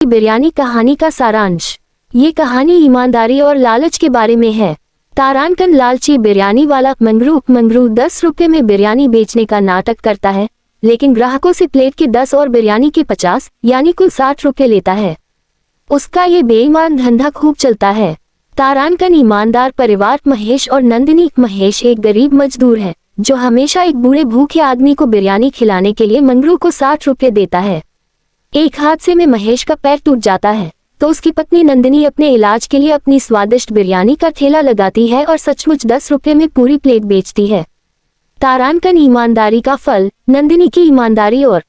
बिरयानी कहानी का सारांश। ये कहानी ईमानदारी और लालच के बारे में है। तारानकन लालची बिरयानी वाला मंगरू 10 रुपये में बिरयानी बेचने का नाटक करता है, लेकिन ग्राहकों से प्लेट के 10 और बिरयानी के 50 यानी कुल 60 रुपये लेता है। उसका ये बेईमान धंधा खूब चलता है। तारानकन ईमानदार परिवार महेश और नंदिनी। महेश एक गरीब मजदूर है जो हमेशा एक बूढ़े भूखे आदमी को बिरयानी खिलाने के लिए मंगरू को 60 रुपये देता है। एक हादसे में महेश का पैर टूट जाता है तो उसकी पत्नी नंदिनी अपने इलाज के लिए अपनी स्वादिष्ट बिरयानी का ठेला लगाती है और सचमुच 10 रुपये में पूरी प्लेट बेचती है। तारानकन ईमानदारी का फल। नंदिनी की ईमानदारी और